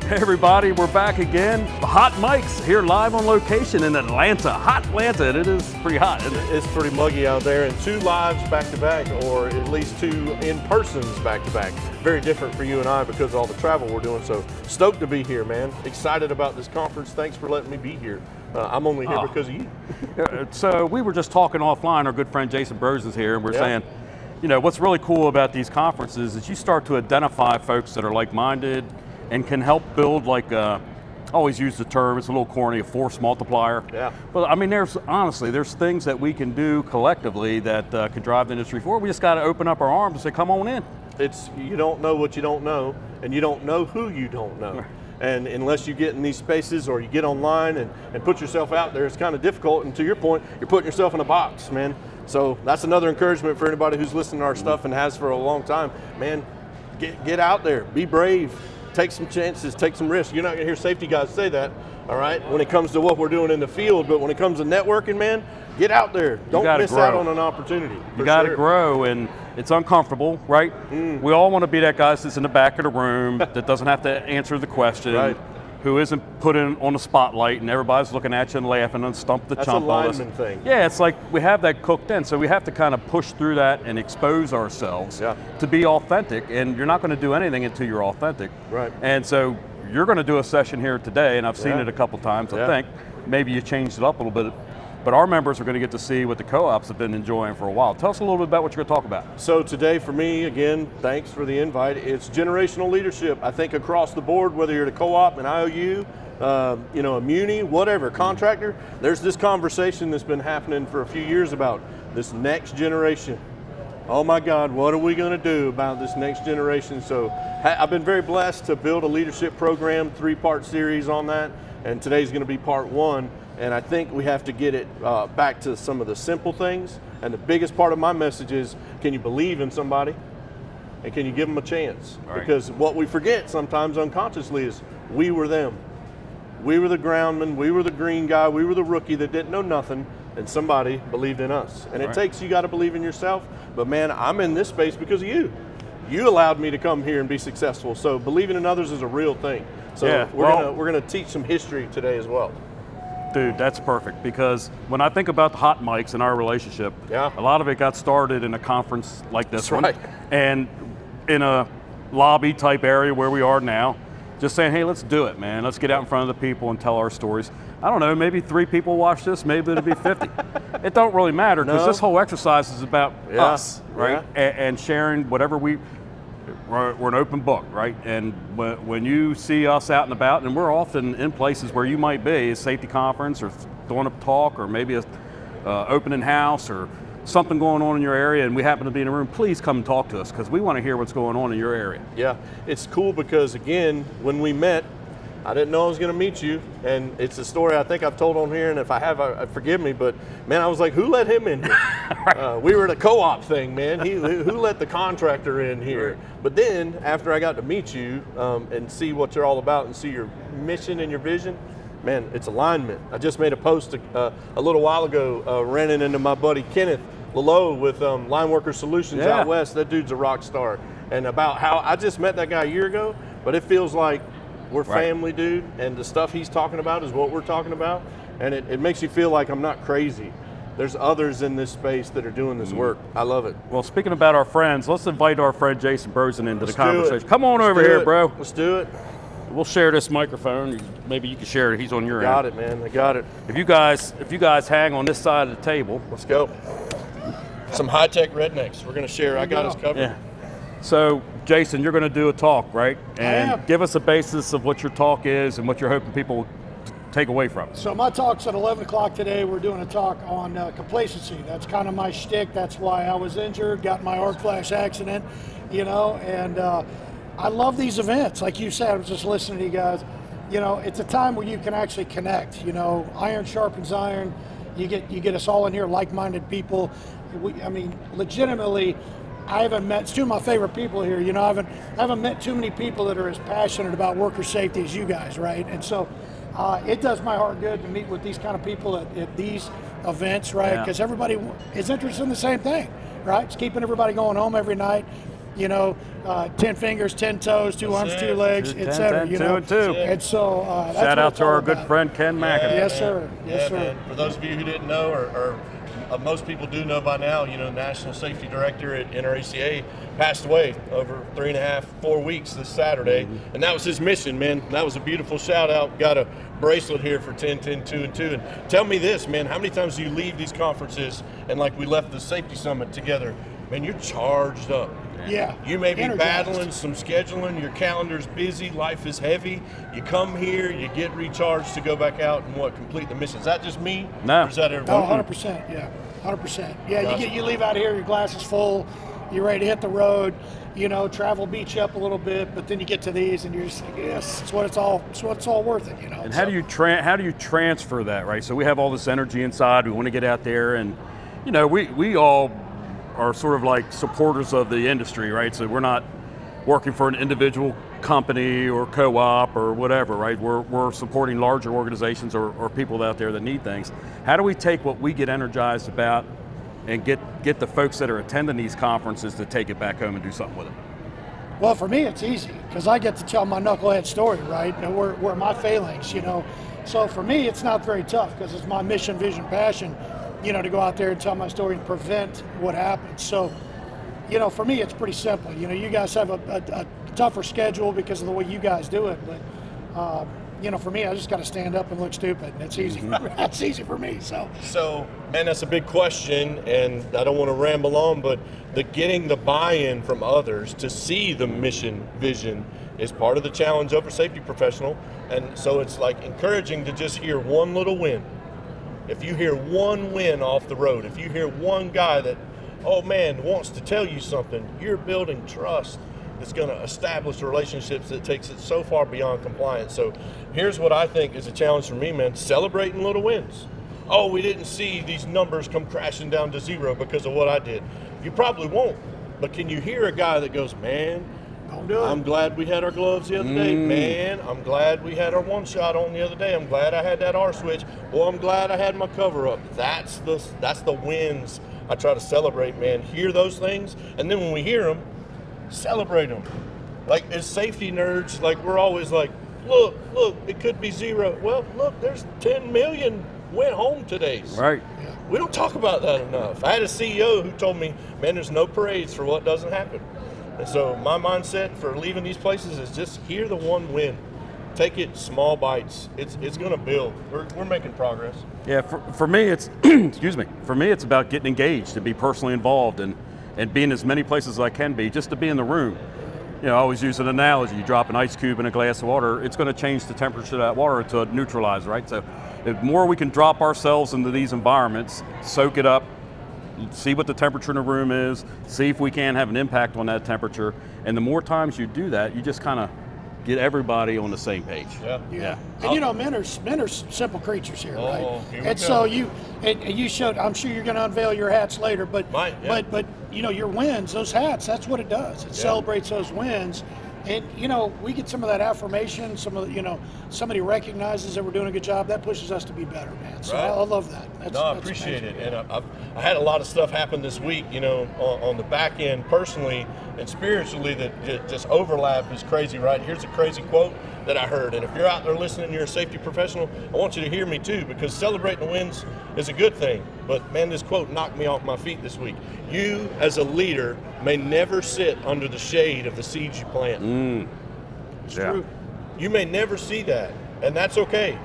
Hey everybody, we're back again. The Hot Mics here live on location in Atlanta. Hot Atlanta, and it is pretty hot, isn't it? It's pretty muggy out there, and 2 lives back to back, or at least 2 in-persons back to back. Very different for you and I because of all the travel we're doing, so stoked to be here, man. Excited about this conference. Thanks for letting me be here. I'm only here because of you. So we were just talking offline, our good friend Jason Brozen's here, and we're saying, you know, what's really cool about these conferences is you start to identify folks that are like-minded and can help build, like, I always use the term, it's a little corny, a force multiplier. Yeah. But I mean, honestly, there's things that we can do collectively that can drive the industry forward. We just got to open up our arms and say, come on in. It's, you don't know what you don't know, and you don't know who you don't know. And unless you get in these spaces or you get online and put yourself out there, it's kind of difficult. And to your point, you're putting yourself in a box, man. So that's another encouragement for anybody who's listening to our stuff and has for a long time. Man, get out there, be brave. Take some chances, take some risks. You're not gonna hear safety guys say that, all right, when it comes to what we're doing in the field, but when it comes to networking, man, get out there. Don't miss out on an opportunity. You gotta grow, and it's uncomfortable, right? We all wanna be that guy that sits in the back of the room that doesn't have to answer the question, who isn't put in on the spotlight and everybody's looking at you and laughing and stump the chump. That's a lineman thing. Yeah, it's like we have that cooked in, so we have to kind of push through that and expose ourselves to be authentic, and you're not going to do anything until you're authentic. Right. And so you're going to do a session here today, and I've seen it a couple times, I think. Maybe you changed it up a little bit. But our members are going to get to see what the co-ops have been enjoying for a while. Tell us a little bit about what you're going to talk about. So today for me, again, thanks for the invite. It's generational leadership. I think across the board, whether you're at a co-op, an IOU, you know, a muni, whatever, contractor, there's this conversation that's been happening for a few years about this next generation. Oh my God, what are we going to do about this next generation? So I've been very blessed to build a leadership program, 3-part series on that, and today's going to be part 1. And I think we have to get it back to some of the simple things. And the biggest part of my message is, can you believe in somebody? And can you give them a chance? Right. Because what we forget sometimes unconsciously is we were them. We were the groundman, we were the green guy, we were the rookie that didn't know nothing, and somebody believed in us. And it takes, you gotta believe in yourself, but man, I'm in this space because of you. You allowed me to come here and be successful. So believing in others is a real thing. So we're gonna teach some history today as well. Dude, that's perfect, because when I think about the Hot Mics and our relationship, a lot of it got started in a conference like this one, and in a lobby type area where we are now, just saying, hey, let's do it, man. Let's get out in front of the people and tell our stories. I don't know, maybe 3 people watch this, maybe it'll be 50. It don't really matter, because this whole exercise is about us, right? And sharing whatever we're an open book, right? And when you see us out and about, and we're often in places where you might be, a safety conference or doing a talk or maybe a opening house or something going on in your area and we happen to be in a room, please come and talk to us, because we want to hear what's going on in your area. Yeah, it's cool because again, when we met, I didn't know I was going to meet you, and it's a story I think I've told on here, and if I have, forgive me, but man, I was like, who let him in here? We were at a co-op thing, man. Who let the contractor in here? But then, after I got to meet you and see what you're all about and see your mission and your vision, man, it's alignment. I just made a post a little while ago, running into my buddy Kenneth Lalo with Line Worker Solutions out west. That dude's a rock star. And about how I just met that guy a year ago, but it feels like we're family, dude, and the stuff he's talking about is what we're talking about, and it makes you feel like I'm not crazy. There's others in this space that are doing this work. I love it. Well, speaking about our friends, let's invite our friend Jason Brozen into the conversation. Come on over here, bro. Let's do it. We'll share this microphone. Maybe you can share it. He's on your end. Got it, man. I got it. If you guys hang on this side of the table, let's go. Some high-tech rednecks. We're gonna share. I got us covered. Yeah. So, Jason, you're going to do a talk, right? And give us a basis of what your talk is and what you're hoping people take away from it. So my talk's at 11 o'clock today. We're doing a talk on complacency. That's kind of my shtick. That's why I was injured, got my arc flash accident, you know, and I love these events. Like you said, I was just listening to you guys. You know, it's a time where you can actually connect. You know, iron sharpens iron. You get us all in here, like-minded people. I mean, legitimately, I haven't met, it's 2 of my favorite people here, you know, I haven't met too many people that are as passionate about worker safety as you guys, right? And so it does my heart good to meet with these kind of people at these events, right? Because everybody is interested in the same thing, right? It's keeping everybody going home every night. 10 fingers, 10 toes, 2 arms, 2 legs, 10, etc. 10, 2 and 2. And so that's shout what out it's to all our good about. friend Ken Micah. Yes, sir. Yes, sir. Man. For those of you who didn't know, or most people do know by now, National Safety Director at NRACA passed away over 3.5, 4 weeks this Saturday, and that was his mission, man. That was a beautiful shout out. Got a bracelet here for 10, 10, 2 and 2. And tell me this, man, how many times do you leave these conferences and like we left the safety summit together, man, you're charged up. Yeah. You may be energized. battling some scheduling, your calendar's busy, life is heavy. You come here, you get recharged to go back out and complete the mission. Is that just me? No. Or is that everyone? Oh, 100%, yeah. 100%. Yeah, you leave out here, your glass is full, you're ready to hit the road, travel beat you up a little bit, but then you get to these and you're just like, yes, it's what it's all worth it, And how do you transfer that, right? So we have all this energy inside, we want to get out there, and we all are sort of like supporters of the industry, right? So we're not working for an individual company or co-op or whatever, right? We're supporting larger organizations or people out there that need things. How do we take what we get energized about and get the folks that are attending these conferences to take it back home and do something with it? Well, for me, it's easy because I get to tell my knucklehead story, right? And where my failings, So for me, it's not very tough because it's my mission, vision, passion, to go out there and tell my story and prevent what happens. So, for me, it's pretty simple. You guys have a tougher schedule because of the way you guys do it, but for me, I just got to stand up and look stupid. And it's easy. That's easy for me. So, man, that's a big question, and I don't want to ramble on, but getting the buy-in from others to see the mission, vision is part of the challenge of a safety professional. And so it's like encouraging to just hear one little win. If you hear one win off the road, if you hear one guy that, wants to tell you something, you're building trust that's going to establish relationships that takes it so far beyond compliance. So here's what I think is a challenge for me, man, celebrating little wins. Oh, we didn't see these numbers come crashing down to 0 because of what I did. You probably won't, but can you hear a guy that goes, man, I'm glad we had our gloves the other day. Man, I'm glad we had our one shot on the other day. I'm glad I had that R switch. Well, I'm glad I had my cover up. That's the wins I try to celebrate, man. Hear those things, and then when we hear them, celebrate them. Like as safety nerds, like we're always like, look, it could be 0. Well, look, there's 10 million went home today. Right. We don't talk about that enough. I had a CEO who told me, man, there's no parades for what doesn't happen. And so my mindset for leaving these places is just hear the one win. Take it small bites. It's going to build. We're making progress. Yeah, for me, it's excuse me. For me, it's about getting engaged, to be personally involved, and being as many places as I can be, just to be in the room. I always use an analogy. You drop an ice cube in a glass of water, it's going to change the temperature of that water to neutralize, right? So the more we can drop ourselves into these environments, soak it up, see what the temperature in the room is, see if we can have an impact on that temperature, and the more times you do that, you just kind of get everybody on the same page. Yeah. And men are simple creatures here, right? Here and so you showed. I'm sure you're going to unveil your hats later, but your wins, those hats, that's what it does. It celebrates those wins. And we get some of that affirmation, somebody recognizes that we're doing a good job. That pushes us to be better, man. So I love that. I appreciate it. And I had a lot of stuff happen this week, on the back end personally and spiritually that just overlap is crazy, right? Here's a crazy quote that I heard. And if you're out there listening, you're a safety professional, I want you to hear me too, because celebrating the wins is a good thing. But man, this quote knocked me off my feet this week. You as a leader may never sit under the shade of the seeds you plant. It's true. You may never see that, and that's okay.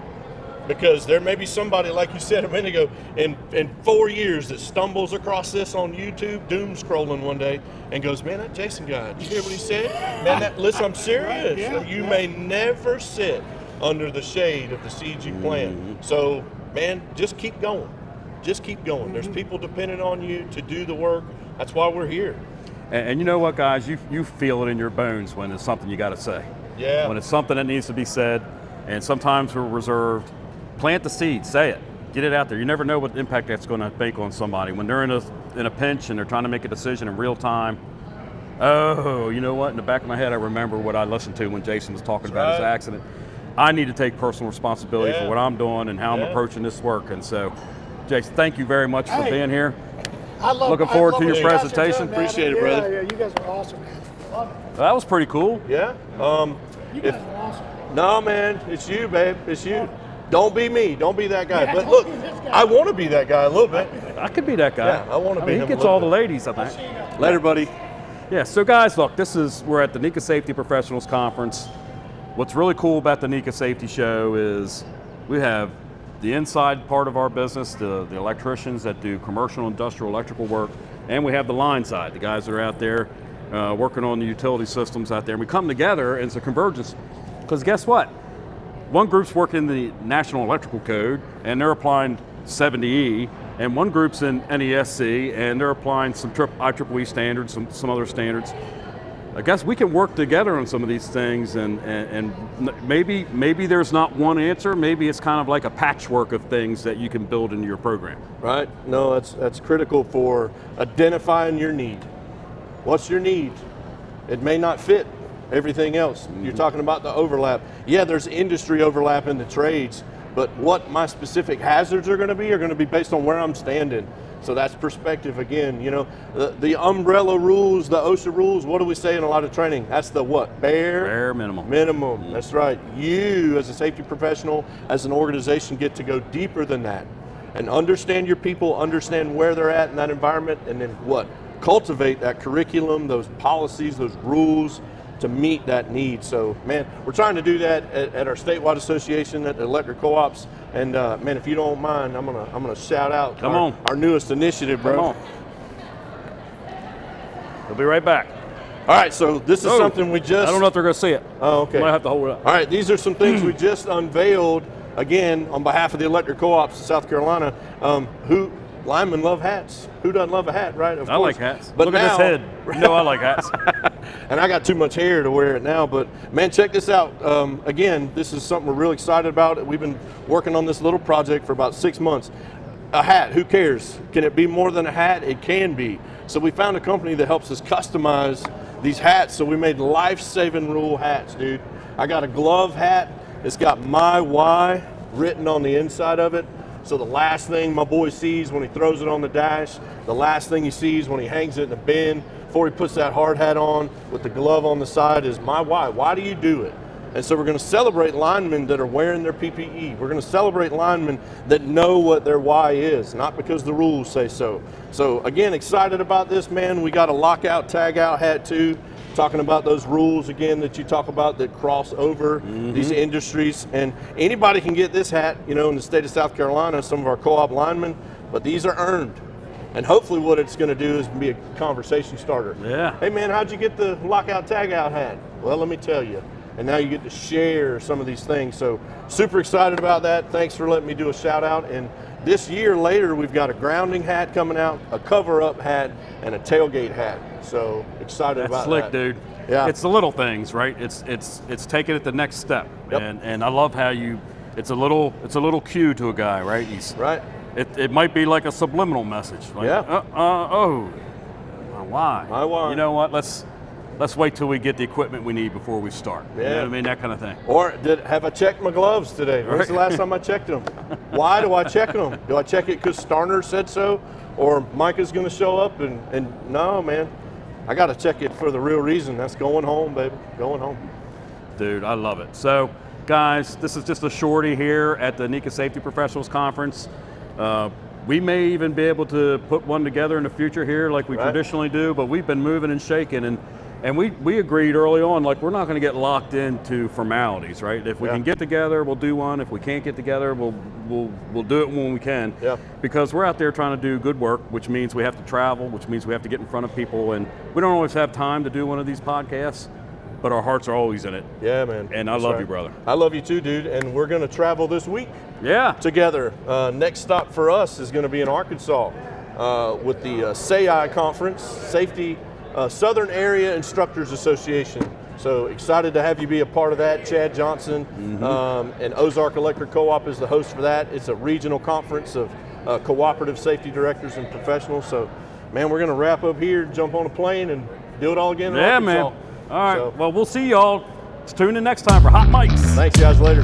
Because there may be somebody, like you said a minute ago, in 4 years that stumbles across this on YouTube, doom scrolling one day, and goes, man, that Jason guy, did you hear what he said? Man, listen, I'm serious. You may never sit under the shade of the seeds you plant. So, man, just keep going. Just keep going. There's people dependent on you to do the work. That's why we're here. And you know what, guys? You feel it in your bones when it's something you got to say. Yeah. When it's something that needs to be said, and sometimes we're reserved. Plant the seed, say it, get it out there. You never know what impact that's going to make on somebody. When they're in a pinch and they're trying to make a decision in real time, you know what? In the back of my head, I remember what I listened to when Jason was talking about his accident. I need to take personal responsibility for what I'm doing and how I'm approaching this work. And so, Jason, thank you very much for being here. Looking forward to your presentation. Appreciate it, brother. Yeah, you guys are awesome, man. Love it. That was pretty cool. Yeah. You guys are awesome. No, man, it's you, babe. It's you. Don't be me. Don't be that guy. Yeah, but don't look, be this guy. I want to be that guy a little bit. I could be that guy. Yeah, I want to be He him. gets a all little the bit. ladies, I think. Later, buddy. Yeah, so guys, look, we're at the NECA Safety Professionals Conference. What's really cool about the NECA Safety Show is we have the inside part of our business, the electricians that do commercial, industrial, electrical work, and we have the line side, the guys that are out there working on the utility systems out there. And we come together and it's a convergence, because guess what? One group's working the National Electrical Code and they're applying 70E, and one group's in NESC and they're applying some IEEE standards, some other standards. I guess we can work together on some of these things, and maybe there's not one answer. Maybe it's kind of like a patchwork of things that you can build into your program. Right? No, that's critical for identifying your need. What's your need? It may not fit everything else. You're talking about the overlap. Yeah, there's industry overlap in the trades, but what my specific hazards are going to be based on where I'm standing. So that's perspective again. You know, the umbrella rules, the OSHA rules, what do we say in a lot of training? That's the what? Bare minimum. Minimum, that's right. You as a safety professional, as an organization, get to go deeper than that and understand your people, understand where they're at in that environment, and then what? Cultivate that curriculum, those policies, those rules to meet that need. So, man, we're trying to do that at our statewide association, at the electric co-ops. And man, if you don't mind, I'm gonna shout out our newest initiative, bro. Come on. We'll be right back. All right, so this is something we just. I don't know if they're gonna see it. Oh, okay. Might have to hold it up. All right, these are some things we just unveiled again on behalf of the electric co-ops in South Carolina. Linemen love hats. Who doesn't love a hat, right? Of I course. like hats. But look now, at his head. You know I like hats. And I got too much hair to wear it now, but man, check this out. Again, this is something we're really excited about. We've been working on this little project for about 6 months. A hat, who cares? Can it be more than a hat? It can be. So we found a company that helps us customize these hats. So we made life-saving rule hats, dude. I got a glove hat. It's got my why written on the inside of it. So the last thing my boy sees when he throws it on the dash, the last thing he sees when he hangs it in the bin, before he puts that hard hat on with the glove on the side, is my why. Why do you do it? And so we're going to celebrate linemen that are wearing their PPE. We're going to celebrate linemen that know what their why is, not because the rules say so. So again, excited about this, man. We got a lockout, tag out hat too, talking about those rules again that you talk about that cross over these industries. And anybody can get this hat, you know, in the state of South Carolina, some of our co-op linemen, but these are earned. And hopefully what it's going to do is be a conversation starter. Yeah. Hey man, how'd you get the lockout tag out hat? Well, let me tell you. And now you get to share some of these things. So super excited about that. Thanks for letting me do a shout out. And this year later, we've got a grounding hat coming out, a cover up hat, and a tailgate hat. So excited about slick, that. Dude. Yeah. It's the little things, right? It's taking it the next step. Yep. And I love how it's a little cue to a guy, right? Right. It might be like a subliminal message. Like, Yeah. Why? My why. You know what? Let's wait till we get the equipment we need before we start. Yeah. You know what I mean? That kind of thing. Or have I checked my gloves today? When's the last time I checked them? Why do I check them? Do I check it because Starner said so? Or Micah's going to show up? And no, man. I got to check it for the real reason. That's going home, baby. Going home. Dude, I love it. So, guys, this is just a shorty here at the NECA Safety Professionals Conference. We may even be able to put one together in the future here like we traditionally do, but we've been moving and shaking, and we agreed early on, like, we're not going to get locked into formalities, right? If we can get together, we'll do one. If we can't get together, we'll do it when we can. Yeah. Because we're out there trying to do good work, which means we have to travel, which means we have to get in front of people, and we don't always have time to do one of these podcasts, but our hearts are always in it. Yeah, man. And I love you, brother. I love you too, dude. And we're going to travel this week. Yeah. Together. Next stop for us is going to be in Arkansas with the SAI Conference, Safety Southern Area Instructors Association. So excited to have you be a part of that. Chad Johnson and Ozark Electric Co-op is the host for that. It's a regional conference of cooperative safety directors and professionals. So, man, we're going to wrap up here, jump on a plane, and do it all again in Arkansas. Man. All right. Well, we'll see y'all. Tune in next time for Hot Mics. Thanks, guys. Later.